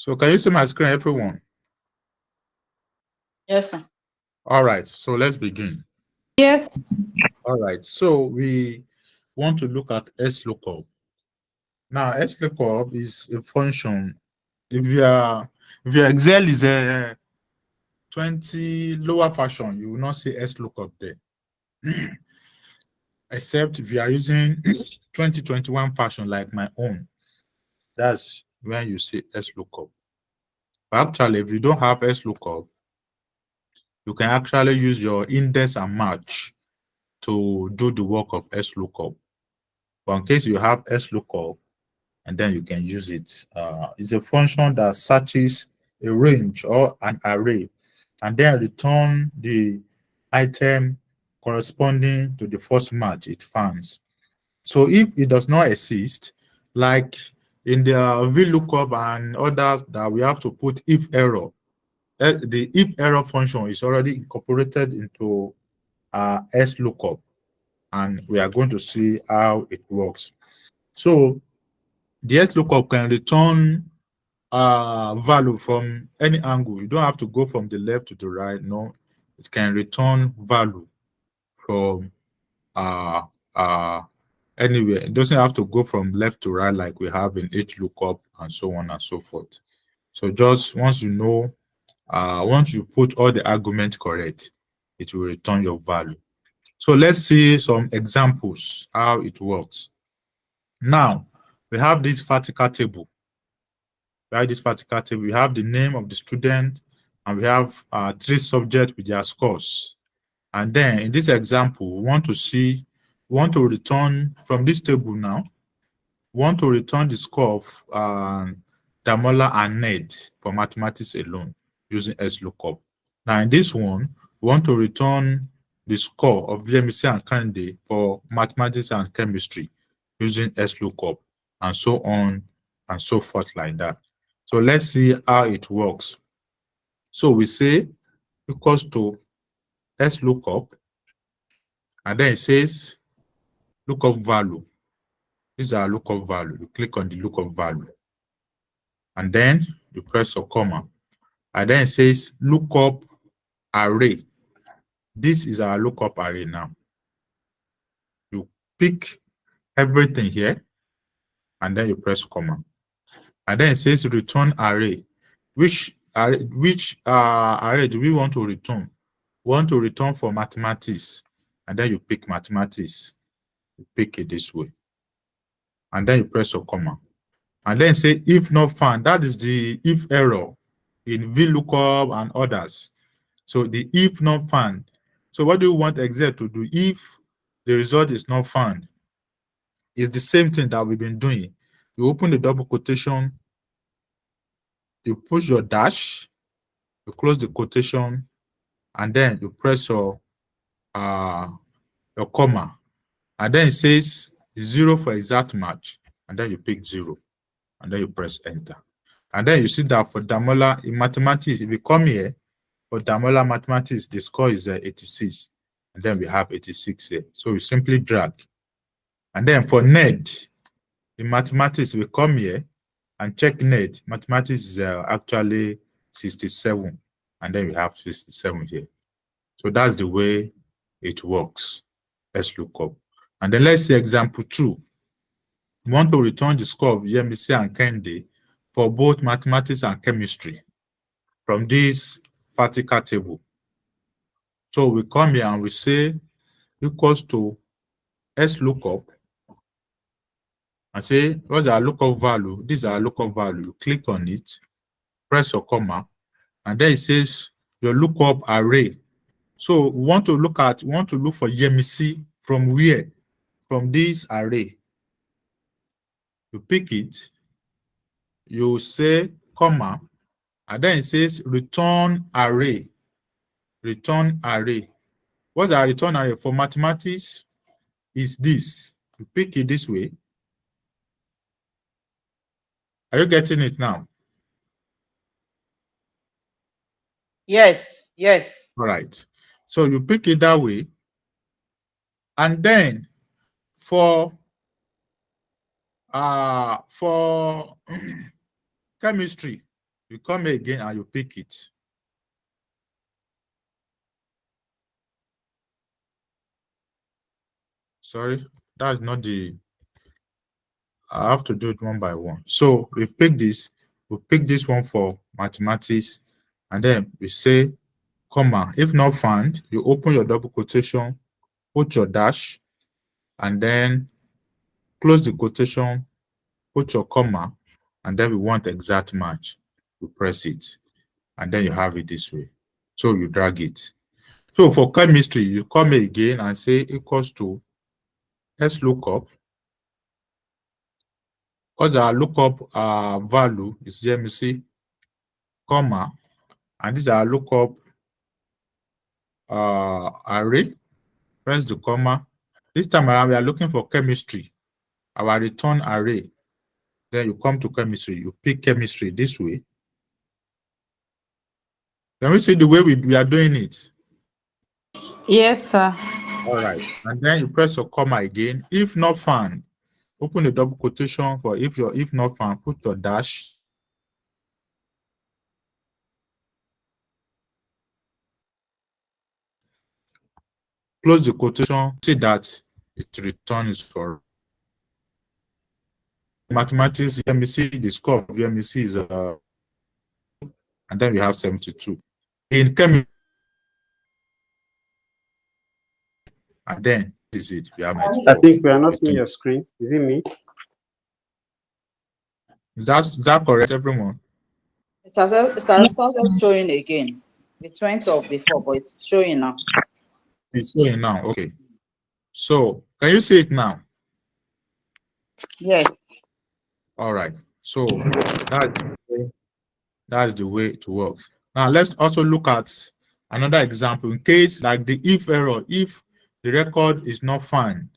So can you see my screen, everyone? Yes, sir. All right, so let's begin. Yes. All right, so we want to look at Xlookup. Now, Xlookup is a function. If your Excel is a 20 lower version, you will not see Xlookup there. Except if you are using 2021 version like my own, that's when you see Xlookup. But actually, if you don't have Xlookup, you can actually use your index and match to do the work of Xlookup. But in case you have Xlookup, and then you can use it. It's a function that searches a range or an array, and then return the item corresponding to the first match it finds. So if it does not exist, like in the VLOOKUP and others that we have to put if error, the if error function is already incorporated into Xlookup, and we are going to see how it works. So the Xlookup can return value from any angle. You don't have to go from the left to the right. No, it can return value from uh uh anywhere. It doesn't have to go from left to right like we have in HLOOKUP and so on and so forth. So just once you know, once you put all the arguments correct, it will return your value. So let's see some examples how it works. Now we have this vertical table. This vertical table, we have the name of the student, and we have 3 subjects with their scores. And then in this example, we want to return from this table now, we want to return the score of Damola and Ned for mathematics alone using Xlookup. Now in this one, we want to return the score of Yemisi and Kande for mathematics and chemistry using Xlookup, and so on and so forth like that. So let's see how it works. So we say equals to Xlookup, and then it says lookup value. These are lookup value. You click on the lookup value, and then you press a comma, and then it says lookup array. This is our lookup array now. You pick everything here, and then you press comma, and then it says return array. Which array do we want to return? We want to return for mathematics, and then you pick mathematics. You pick it this way, and then you press a comma, and then say if not found. That is the if error in VLOOKUP and others. So the if not found. So what do you want Excel to do if the result is not found? It's the same thing that we've been doing. You open the double quotation, you push your dash, you close the quotation, and then you press your comma, and then it says 0 for exact match, and then you pick 0, and then you press enter. And then you see that for Damola in mathematics, if you come here, for Damola mathematics, the score is 86, and then we have 86 here. So we simply drag. And then for Ned, in mathematics, we come here and check Ned. Mathematics is actually 67, and then we have 67 here. So that's the way it works. Let's look up. And then let's see example 2. We want to return the score of Yemisi and Kende for both mathematics and chemistry from this vertical table. So we come here and we say equals to Xlookup, and say what's our lookup value? This is our lookup value. You click on it, press your comma, and then it says your lookup array. So we want to look for Yemisi from where? From this array. You pick it, you say comma, and then it says return array. Return array. What's our return array for mathematics? Is this. You pick it this way. Are you getting it now? Yes, yes. All right. So you pick it that way. And then for chemistry, You come here again and you pick it. Sorry, that's not the. I have to do it one by one. So we've picked this. We pick this one for mathematics, and then we say, comma. If not found, you open your double quotation, put your dash, and then close the quotation, put your comma, and then we want exact match. You press it, and then you have it this way. So you drag it. So for chemistry, you come here again and say equals to Xlookup. Because our lookup value is GMC, comma, and this is our lookup array. Press the comma. This time around, we are looking for chemistry, our return array. Then you come to chemistry, you pick chemistry this way. Can we see the way we are doing it? Yes, sir. All right. And then you press your comma again. If not found, open the double quotation for if not found, put your dash. Close the quotation, see that it returns for mathematics. VMC, the score of VMC is and then we have 72. In chemistry, and then this is it. We have 94. I think we are not seeing your screen. Is it me? Is that correct, everyone? It has started showing again. It went off before, but it's showing now. It's showing now. Okay. So can you see it now? Yes. All right. So that's the way it works. Now let's also look at another example in case like the if error, if the record is not found.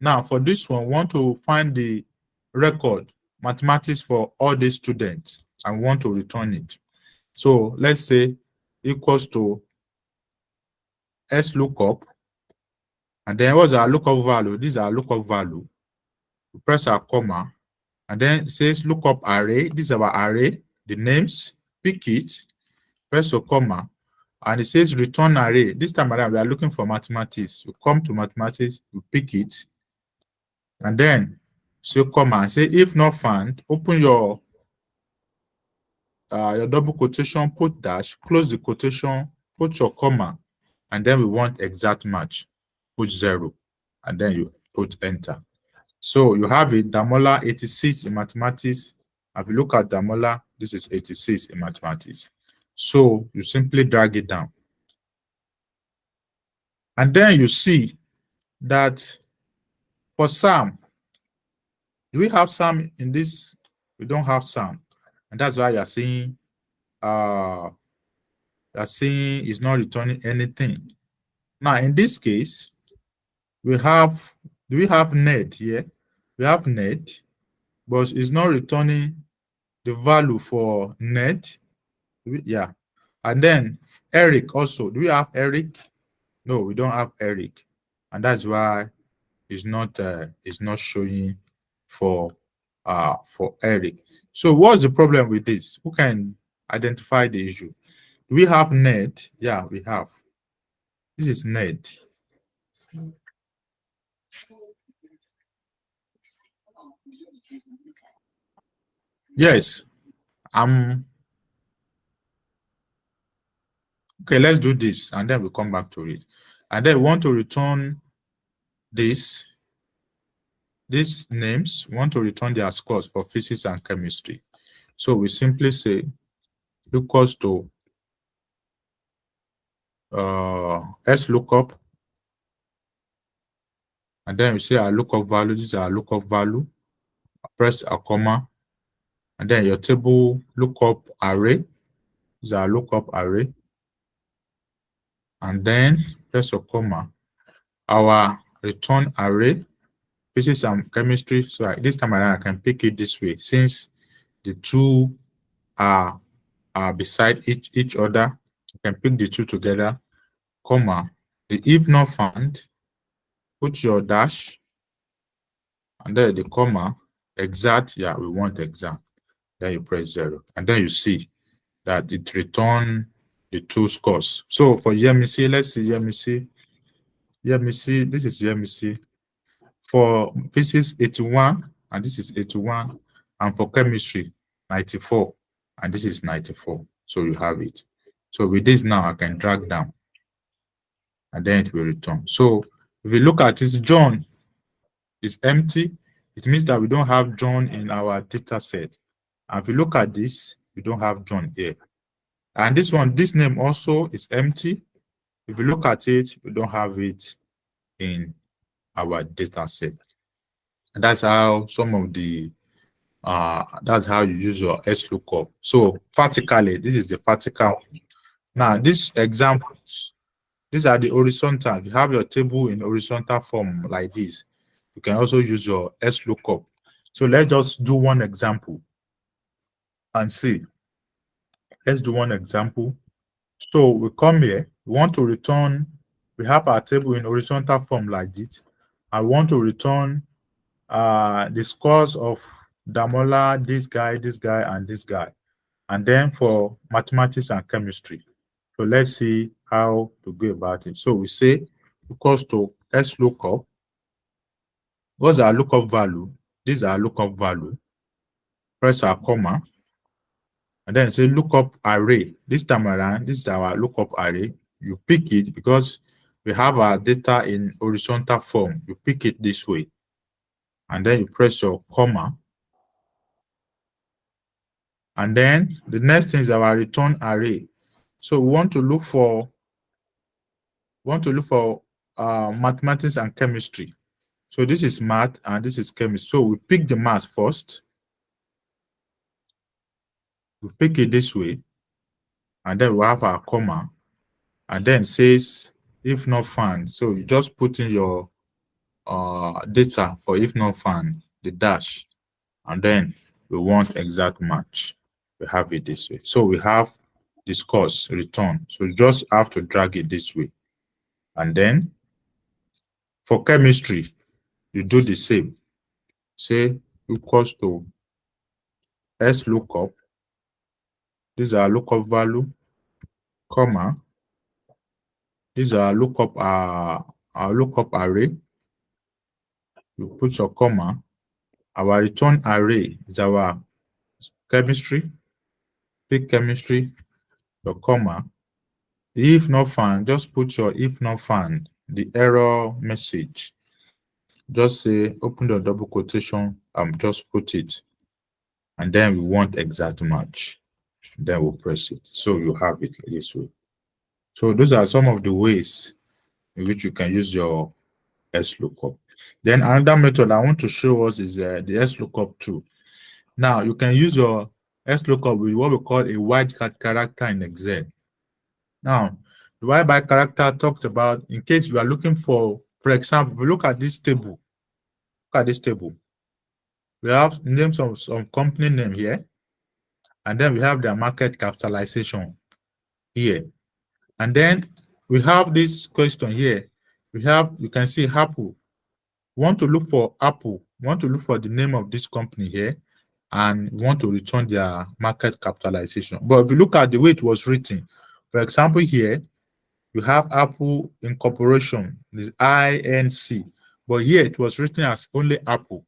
Now for this one, we want to find the record mathematics for all the students and want to return it. So let's say equals to Xlookup, and then what's our lookup value? This is our lookup value. We press our comma, and then it says lookup array. This is our array, the names, pick it, press a comma, and it says return array. This time around, we are looking for mathematics. You come to mathematics, you pick it, and then say comma and say if not found, open your double quotation, put dash, close the quotation, put your comma, and then we want exact match, put 0, and then you put enter. So you have it, Damola 86 in mathematics. If you look at Damola, this is 86 in mathematics. So you simply drag it down. And then you see that for Sam, do we have Sam in this? We don't have Sam. And that's why you're seeing it's not returning anything. Now in this case, we have, do we have Ned here? We have Ned, but it's not returning the value for Ned. Yeah. And then Eric also. Do we have Eric? No, we don't have Eric. And that's why it's not showing for Eric. So what's the problem with this? Who can identify the issue? Do we have Ned? Yeah, we have. This is Ned. Yes. Okay, let's do this and then we'll come back to it. And then we want to return these names. We want to return their scores for physics and chemistry. So we simply say equals to Xlookup, and then we say our lookup value. This is our lookup value. Press a comma, and then your table lookup array. This is our lookup array, and then press a comma. Our return array, physics and chemistry. So this time around, I can pick it this way since the two are beside each other. You can pick the two together, comma. The if not found, put your dash, and then the comma, exact. Yeah, we want exact. Then you press 0, and then you see that it return the two scores. So for Yemisi, let's see Yemisi. Yemisi, this is Yemisi. For physics, 81, and this is 81. And for chemistry, 94, and this is 94. So you have it. So with this now, I can drag down, and then it will return. So if you look at this, John is empty. It means that we don't have John in our data set. And if you look at this, we don't have John here. And this one, this name also is empty. If you look at it, we don't have it in our data set. And that's how some of the that's how you use your Xlookup. So vertically, this is the vertical. Now, these examples, these are the horizontal. If you have your table in horizontal form like this, you can also use your Xlookup. So let's just do one example and see. Let's do one example. So we come here, we want to return, we have our table in horizontal form like this. I want to return the scores of Damola, this guy, and this guy. And then for mathematics and chemistry. So let's see how to go about it. So we say equals to Xlookup. What's our lookup value? These are lookup value. Press our comma. And then say lookup array. This time around, this is our lookup array. You pick it because we have our data in horizontal form. You pick it this way. And then you press your comma. And then the next thing is our return array. So we want to look for mathematics and chemistry. So this is math and this is chemistry. So we pick the math first. We pick it this way. And then we have our comma. And then says if not found. So you just put in your data for if not found, the dash. And then we want exact match. We have it this way. So we have the scores return. So you just have to drag it this way. And then for chemistry, you do the same. Say equals to Xlookup. These are lookup value, comma. These are lookup our lookup array. You put your comma. Our return array is our chemistry. Pick chemistry, your comma. If not found, just put your if not found, the error message. Just say open the double quotation and just put it. And then we want exact match. Then we'll press it. So you have it this way. So those are some of the ways in which you can use your Xlookup. Then another method I want to show us is the Xlookup tool. Now you can use your Xlookup with what we call a wildcard character in Excel. Now, the wildcard character talks about in case you are looking for example, if you look at this table, we have names of some company name here, and then we have their market capitalization here. And then we have this question here. You can see Apple. We want to look for Apple. We want to look for the name of this company here, and we want to return their market capitalization. But if you look at the way it was written, for example, here you have Apple Incorporation, this INC, but here it was written as only Apple.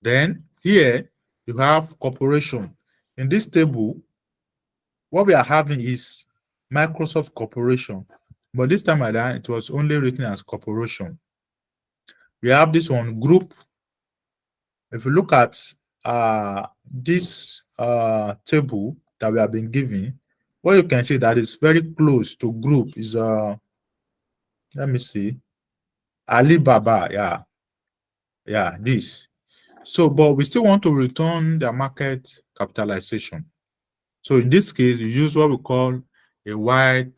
Then here you have corporation. In this table, what we are having is Microsoft Corporation, but this time around it was only written as corporation. We have this one group. If you look at this table that we have been given, what you can see that is very close to group is let me see, Alibaba. Yeah, this. So, but we still want to return the market capitalization. So in this case, you use what we call a wild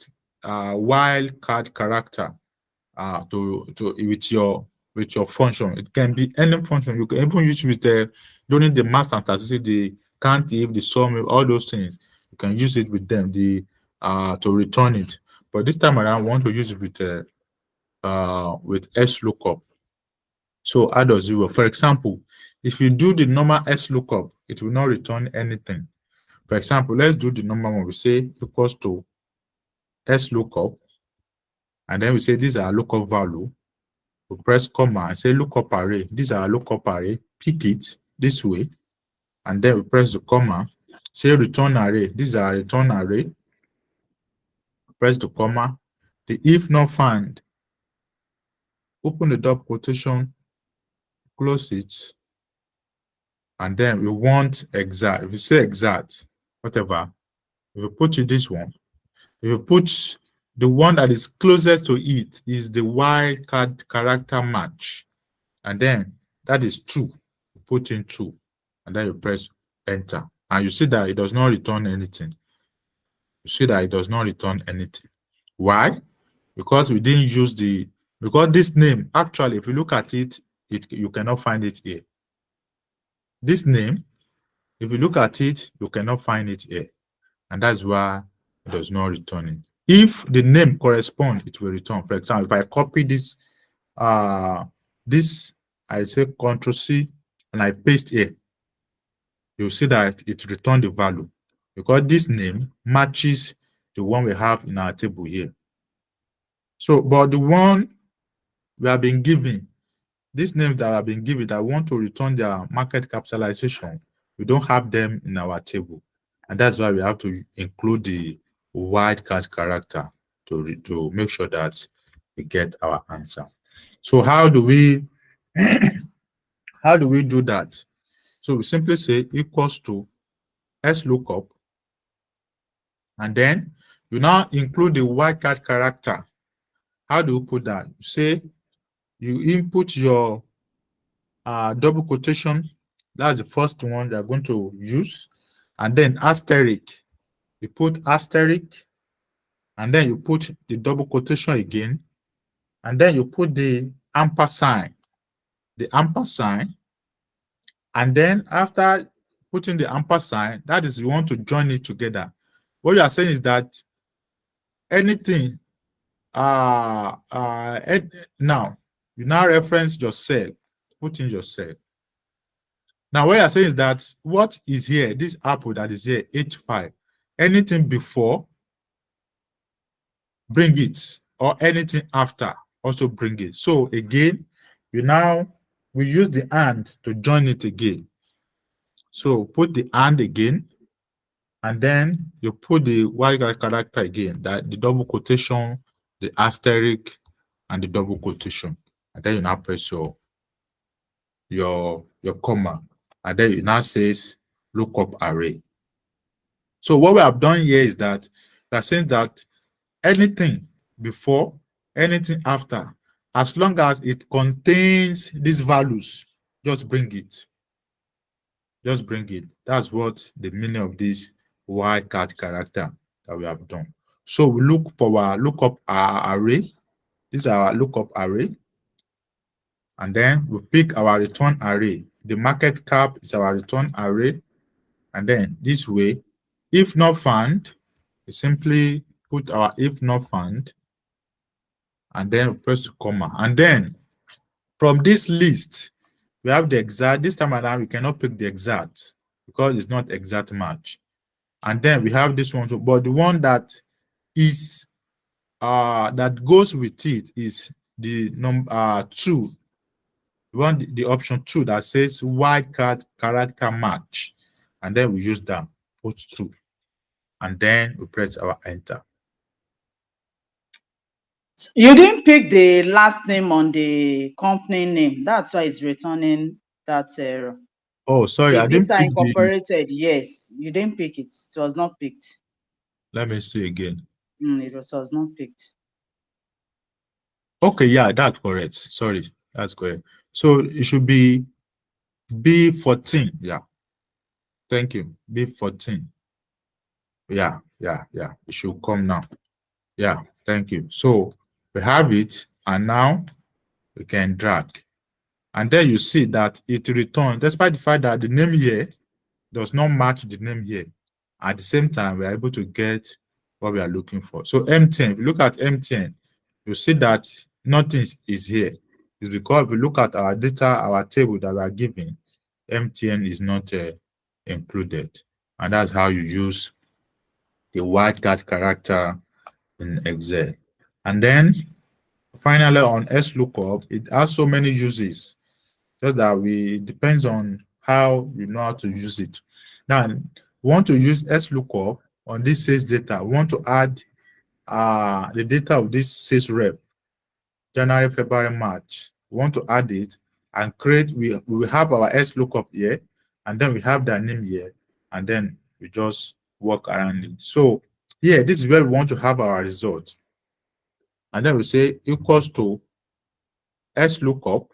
card character with your function. It can be any function. You can even use with during the math and statistics, the count if, the sum, all those things. You can use it with them to return it. But this time around, we want to use it with Xlookup. So how does it work? For example, if you do the normal Xlookup, it will not return anything. For example, let's do the number one. We say equals to Xlookup, and then we say these are lookup value. We press comma and say lookup array. These are lookup array. Pick it this way, and then we press the comma. Say return array. These are return array. Press the comma. The if not found. Open the double quotation, close it, and then we want exact. If you say exact, whatever, if you put it this one, if you put the one that is closest to it is the wildcard character match, and then that is true. You put in true, and then you press enter, and you see that it does not return anything. You see that it does not return anything. Why? Because we didn't use because this name, actually, if you look at it, you cannot find it here. This name, if you look at it, you cannot find it here. And that's why it does not return it. If the name corresponds, it will return. For example, if I copy this, I say Ctrl+C and I paste here, you'll see that it returned the value because this name matches the one we have in our table here. So, but the one we have been given, these names that have been given that want to return their market capitalization, we don't have them in our table. And that's why we have to include the wildcard character to make sure that we get our answer. So how do we do that? So we simply say equals to Xlookup, and then you now include the wildcard character. How do you put that? You say you input your double quotation. That's the first one they're going to use, and then asterisk. You put asterisk, and then you put the double quotation again, and then you put the ampersand. The ampersand, and then after putting the ampersand, that is you want to join it together. What you are saying is that anything now you now reference your cell, put in your cell. Now what you are saying is that what is here, this apple that is here, H5, anything before, bring it, or anything after, also bring it. So again, we use the and to join it again. So put the and again, and then you put the wildcard character again, that the double quotation, the asterisk, and the double quotation. And then you now press your comma, and then it now says lookup array. So what we have done here is that we are saying that anything before, anything after, as long as it contains these values, just bring it. Just bring it. That's what the meaning of this wildcard character that we have done. So we look for our lookup array. This is our lookup array. And then we pick our return array. The market cap is our return array. And then this way, if not found, we simply put our if not found, and then we press the comma. And then from this list, we have the exact. This time around, we cannot pick the exact because it's not exact match. And then we have this one, but the one that is that goes with it is the number 2. We want the option 2 that says wildcard character match, and then we use that, put 2, and then we press our enter. You didn't pick the last name on the company name. That's why it's returning that error. Oh, sorry, The I didn't Visa pick Incorporated, yes. You didn't pick it. It was not picked. Let me see again. It was not picked. Okay, yeah, that's correct. Sorry, that's correct. So it should be B14. Yeah. Thank you. B14. Yeah. It should come now. Yeah, thank you. So we have it, and now we can drag. And then you see that it returns, despite the fact that the name here does not match the name here. At the same time, we are able to get what we are looking for. So M10, if you look at M10, you see that nothing is here. It's because if you look at our data, our table that we are given, M10 is not included. And that's how you use the wildcard character in Excel. And then finally on Xlookup, it has so many uses. Just that it depends on how you know how to use it. Now, we want to use Xlookup on this sales data. We want to add the data of this sales rep, January, February, March. We want to add it and create, we will have our Xlookup here, and then we have their name here, and then we just work around it. So here, this is where we want to have our result. And then we say equals to Xlookup,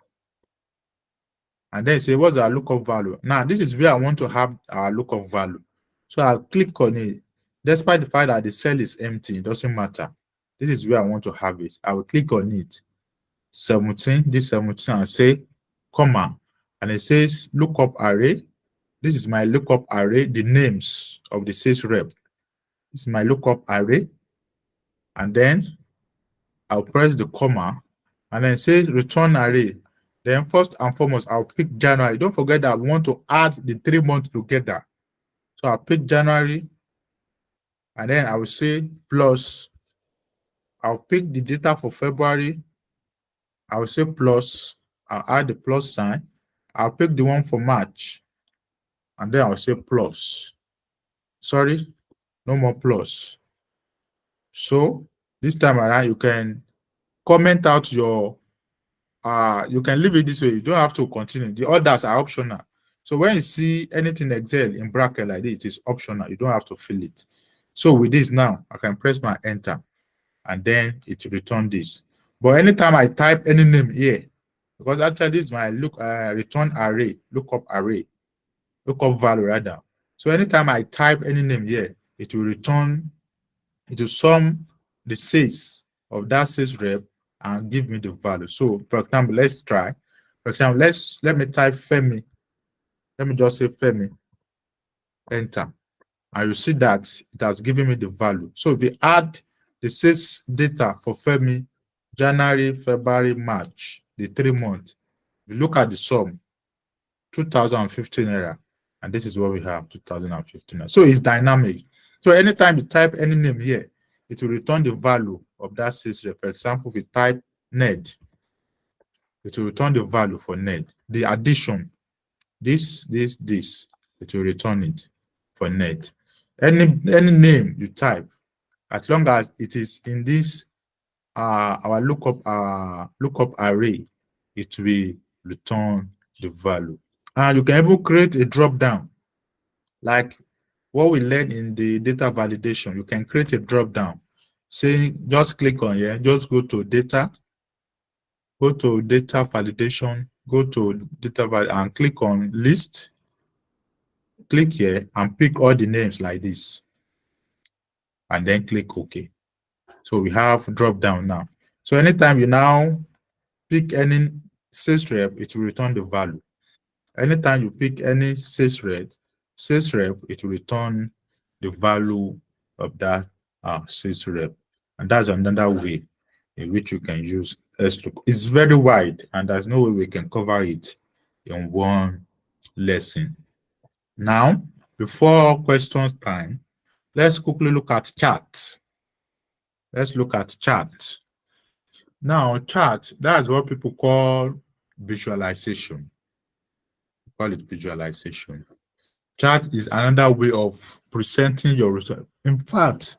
and then say what's our lookup value. Now this is where I want to have our lookup value. So I'll click on it. Despite the fact that the cell is empty, it doesn't matter. This is where I want to have it. I will click on it. 17, this 17, and say comma, and it says lookup array. This is my lookup array, the names of the sales rep. This is my lookup array, and then I'll press the comma, and then say return array. Then first and foremost, I'll pick January. Don't forget that we want to add the 3 months together. So I'll pick January, and then I will say plus. I'll pick the data for February. I will say plus. I'll add the plus sign. I'll pick the one for March, and then I'll say plus. Sorry, no more plus. So this time around, you can comment out your you can leave it this way. You don't have to continue. The others are optional. So when you see anything Excel in bracket like this, it is optional. You don't have to fill it. So with this now, I can press my enter, and then it will return this. But anytime I type any name here, because actually this is my return array, lookup value rather. So anytime I type any name here, it will return, it will sum the sales of that sales rep and give me the value. So for example, let's try. For example, let me type Femi. Let me just say Femi. Enter. And you see that it has given me the value. So if we add the sales data for Femi, January, February, March, the 3 months, if you look at the sum, 2015 naira, and this is what we have, 2015 naira. So it's dynamic. So anytime you type any name here, it will return the value of that sales rep. For example, if you type Ned, it will return the value for Ned. The addition, this, it will return it for Ned. Any name you type, as long as it is in this our lookup array, it will return the value. And you can even create a drop down, like what we learned in the data validation. You can create a drop down. Say just click on here, just go to data, go to data validation, go to data and click on list. Click here and pick all the names like this, and then click OK. So we have drop down now. So anytime you now pick any sales rep, it will return the value. Anytime you pick any sales rep, it will return the value of that sales rep. And that's another way in which you can use Xlookup. It's very wide, and there's no way we can cover it in one lesson. Now, before questions time, let's quickly look at charts. Let's look at charts. Now, chart, that's what people call visualization. We call it visualization. Chart is another way of presenting your result. In fact,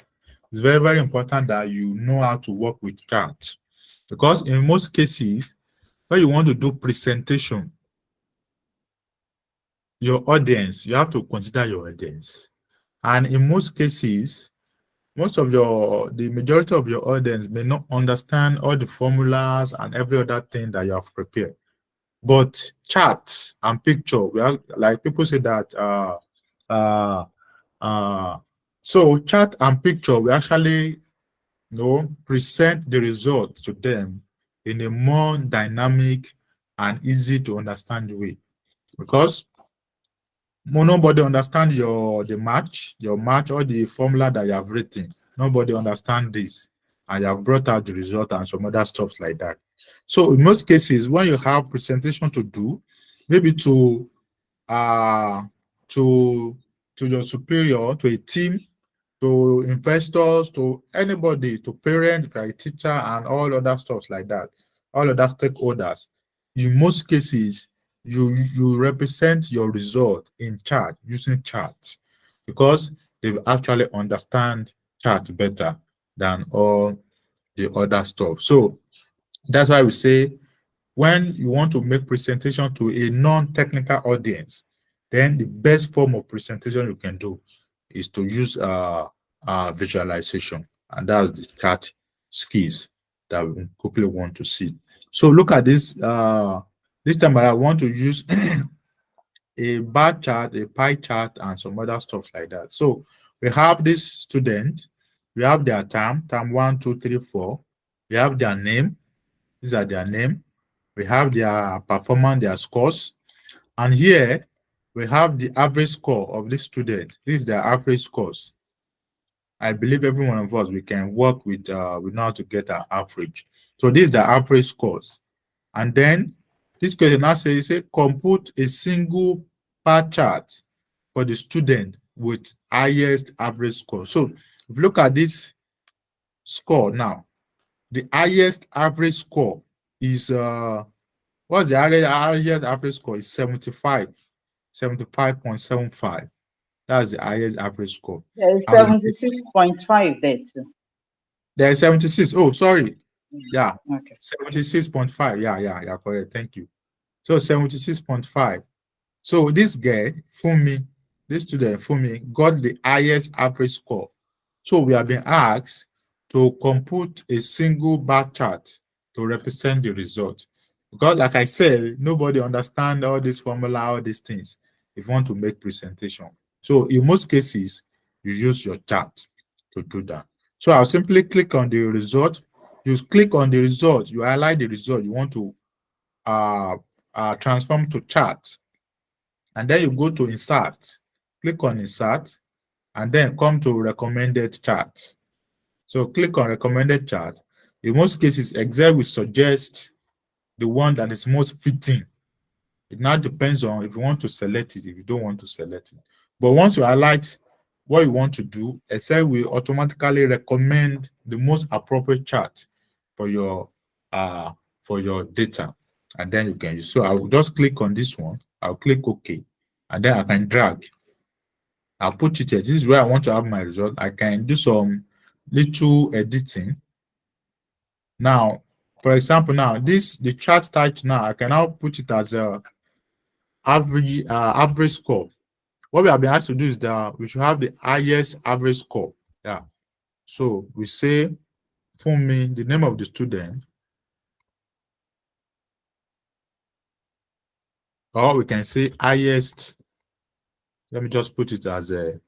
it's very, very important that you know how to work with charts, because in most cases, when you want to do presentation, your audience, you have to consider your audience. And in most cases, the majority of your audience may not understand all the formulas and every other thing that you have prepared. But charts and picture, we have, like people say that so chart and picture, we actually present the result to them in a more dynamic and easy to understand way, because nobody understands your match or the formula that you have written. Nobody understands this, and you have brought out the result and some other stuff like that. So in most cases, when you have presentation to do, maybe to to your superior, to a team, to investors, to anybody, to parents, if you're a teacher, and all other stuff like that, all other stakeholders. In most cases, you represent your result in chart using charts because they actually understand chart better than all the other stuff. So that's why we say when you want to make presentation to a non-technical audience, then the best form of presentation you can do is to use visualization, and that's the chart skills that we quickly want to see. So look at this. This time I want to use a bar chart, a pie chart, and some other stuff like that. So we have this student, we have their term 1, 2, 3, 4. We have their name. These are their name. We have their performance, their scores. And here we have the average score of this student. This is their average scores. I believe every one of us, we can work with, we know how to get our average. So this is the average scores. And then this question now says, compute a single bar chart for the student with highest average score. So if you look at this score now, the highest average score is what's the highest average score? Is 75.75. That's the highest average score. There is 76.5 there too. There is 76. Oh, sorry. Yeah. Okay. 76.5. Yeah, correct. Thank you. So 76.5. So this guy, Fumi, this student, Fumi, got the highest average score. So we have been asked to compute a single bar chart to represent the result. Because like I said, nobody understands all this formula, all these things, if you want to make presentation. So in most cases, you use your chart to do that. So I'll simply click on the result. You click on the result, you highlight the result you want to transform to chart. And then you go to insert, click on insert, and then come to recommended chart. So click on recommended chart. In most cases, Excel will suggest the one that is most fitting. It now depends on if you want to select it, if you don't want to select it. But once you highlight what you want to do, Excel will automatically recommend the most appropriate chart for your data, and then you can use. So I will just click on this one. I'll click OK, and then I can drag. I'll put it here. This is where I want to have my result. I can do some little editing. Now, for example, now the chart type now I can now put it as a average score. What we have been asked to do is that we should have the highest average score. Yeah. So we say for me the name of the student, or we can say highest. Let me just put it as a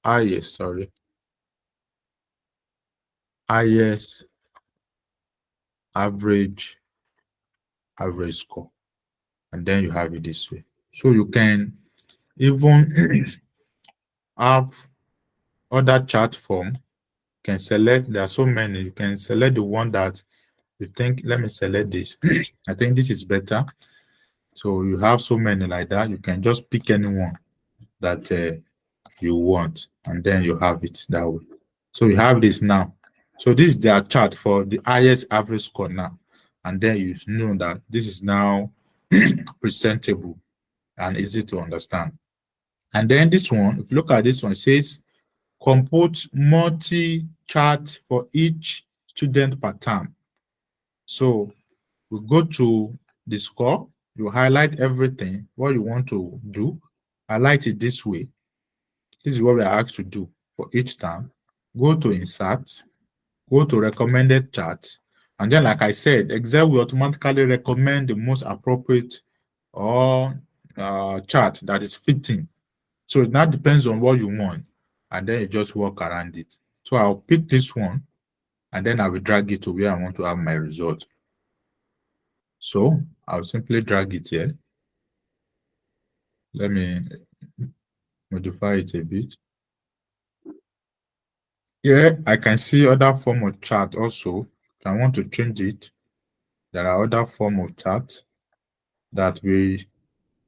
highest average score, and then you have it this way. So you can even have other chart form. You can select, there are so many. You can select the one that you think. Let me select this. I think this is better. So you have so many like that. You can just pick anyone that you want, and then you have it that way. So you have this now. So this is their chart for the highest average score now, and then you know that this is now presentable and easy to understand. And then this one, if you look at this one, it says compute multi-chart for each student per term. So we go to the score, you highlight everything, what you want to do, highlight it this way. This is what we are asked to do for each term. Go to insert, go to recommended chart, and then like I said, Excel will automatically recommend the most appropriate or chart that is fitting. So it now depends on what you want, and then you just work around it. So I'll pick this one, and then I will drag it to where I want to have my result. So I'll simply drag it here. Let me modify it a bit. Here I can see other form of chart also. If I want to change it, there are other form of charts that we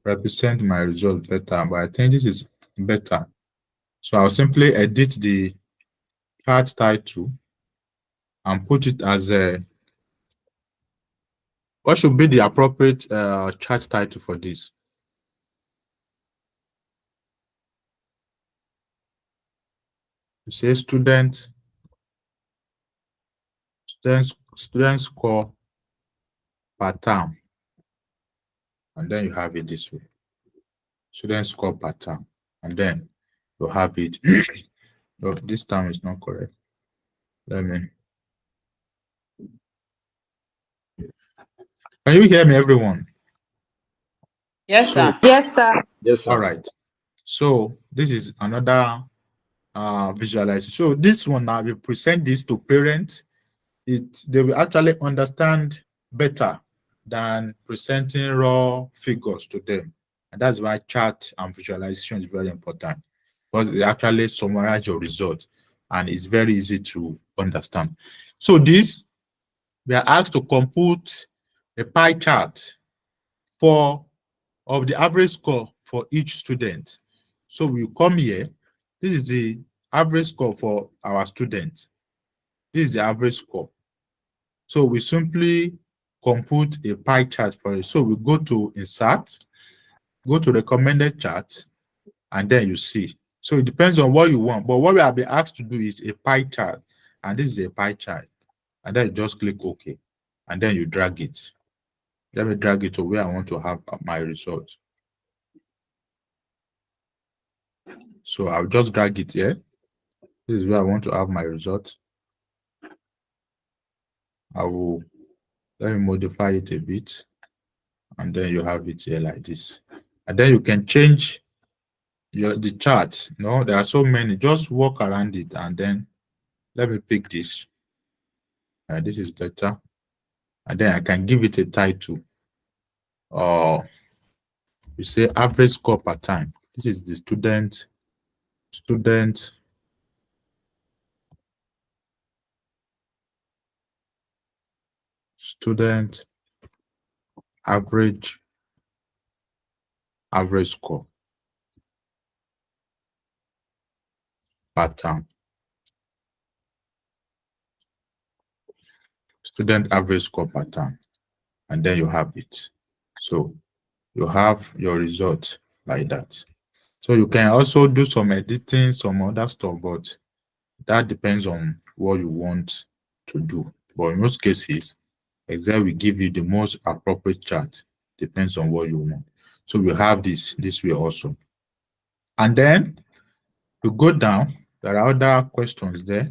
represent my result better, but I think this is better. So I'll simply edit the chart title and put it as a, what should be the appropriate chart title for this? You say student score per term, and then you have it this way. Student score per term, and then you have it. Oh, this term is not correct. Let me. Can you hear me, everyone? Yes, sir. Yes, sir. Yes, sir. All right. So this is another visualization. So this one now, we present this to parents. They will actually understand better than presenting raw figures to them. And that's why chart and visualization is very important, because it actually summarize your result and it's very easy to understand. So this, we are asked to compute a pie chart of the average score for each student. So we come here. This is the average score for our student. This is the average score. So we simply compute a pie chart for it. So we go to insert, go to recommended chart, and then you see. So it depends on what you want. But what we have been asked to do is a pie chart. And this is a pie chart. And then you just click OK. And then you drag it. Let me drag it to where I want to have my result. So I'll just drag it here. This is where I want to have my result. Let me modify it a bit. And then you have it here like this. And then you can change the chart. No, there are so many. Just walk around it, and then let me pick this. This is better. And then I can give it a title. You say average score per time. This is the student average score per term. Student average score per term. And then you have it. So you have your result like that. So you can also do some editing, some other stuff, but that depends on what you want to do. But in most cases, Excel will give you the most appropriate chart. Depends on what you want. So we have this way also. And then to go down, there are other questions there.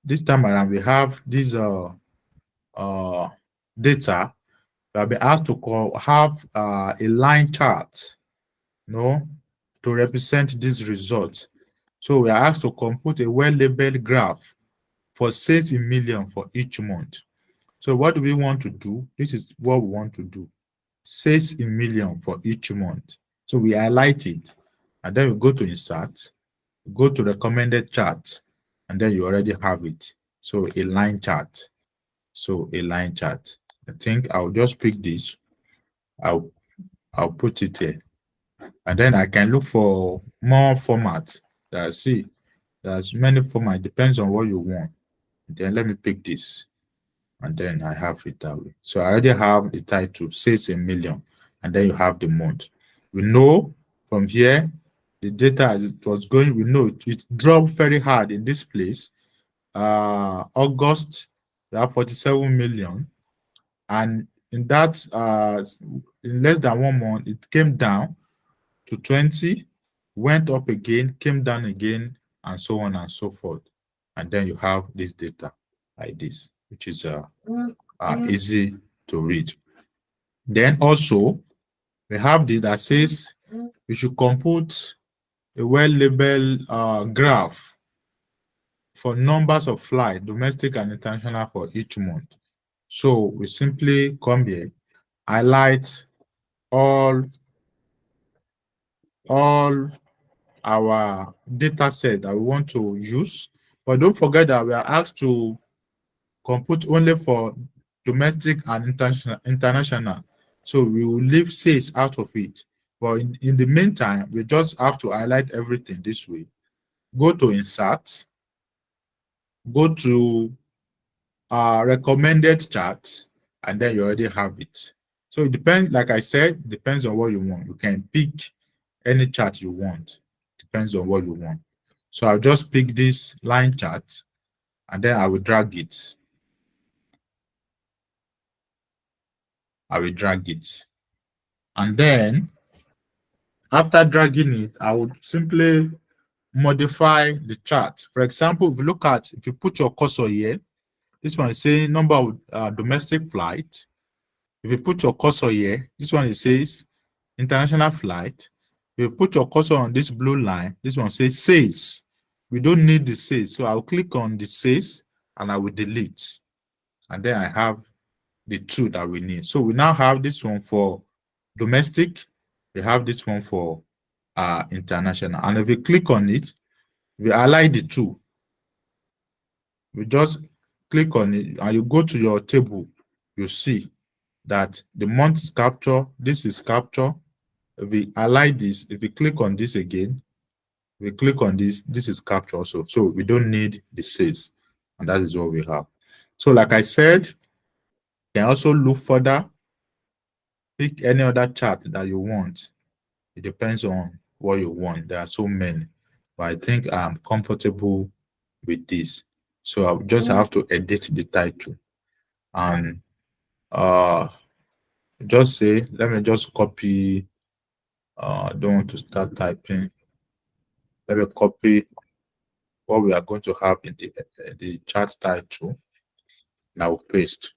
This time around, we have these data that be asked to have a line chart, to represent this result. So we are asked to compute a well-labeled graph for sales in million for each month. So what do we want to do? This is what we want to do. Sales in million for each month. So we highlight it, and then we go to insert, go to recommended chart, and then you already have it. So a line chart. So a line chart. I think I'll just pick this. I'll put it here. And then I can look for more formats that I see. There's many formats, depends on what you want. Then let me pick this. And then I have it that way. So I already have the title, sales in million. And then you have the month. We know from here, the data as it was going, we know it dropped very hard in this place. August, we have 47 million. And in that, in less than 1 month, it came down to 20, went up again, came down again, and so on and so forth. And then you have this data like this, which is easy to read. Then also, we have the that says we should compute a well-labeled graph for numbers of flights, domestic and international, for each month. So we simply come here, highlight all our data set that we want to use. But don't forget that we are asked to compute only for domestic and international. So we will leave sales out of it. But in the meantime, we just have to highlight everything this way. Go to insert, go to recommended chart, and then you already have it. So it depends, like I said, depends on what you want. You can pick any chart you want. Depends on what you want. So I'll just pick this line chart, and then I will drag it. I will drag it. And then after dragging it, I would simply modify the chart. For example, if you put your cursor here, this one is saying number of domestic flight. If you put your cursor here, this one it says international flight. If you put your cursor on this blue line, this one says sales. We don't need the sales. So I'll click on the sales and I will delete. And then I have the two that we need. So we now have this one for domestic. We have this one for international. And if you click on it, we highlight the two. We just click on it and you go to your table, you see that the month is capture, this is capture. If we highlight this, if we click on this again, we click on this, this is capture also. So we don't need the sales, and that is what we have. So like I said, you can also look further, pick any other chart that you want. It depends on what you want. There are so many, but I think I'm comfortable with this. So I just have to edit the title and just say, let me just copy. I don't want to start typing. Let me copy what we are going to have in the chart title. Now paste.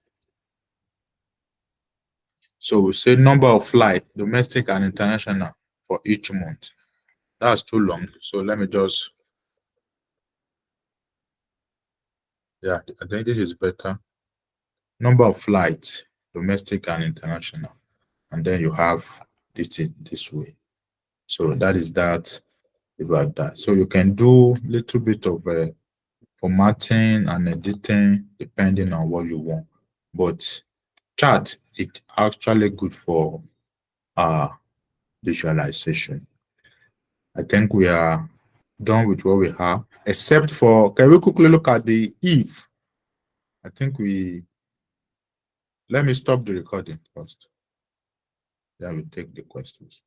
So we say number of flight, domestic and international for each month. That's too long. So let me just, yeah, I think this is better. Number of flights, domestic and international. And then you have this way. So that is that about that. So you can do a little bit of formatting and editing depending on what you want. But chart, it's actually good for visualization. I think we are done with what we have, except for, can we quickly look at the if? I think let me stop the recording first. Then we take the questions.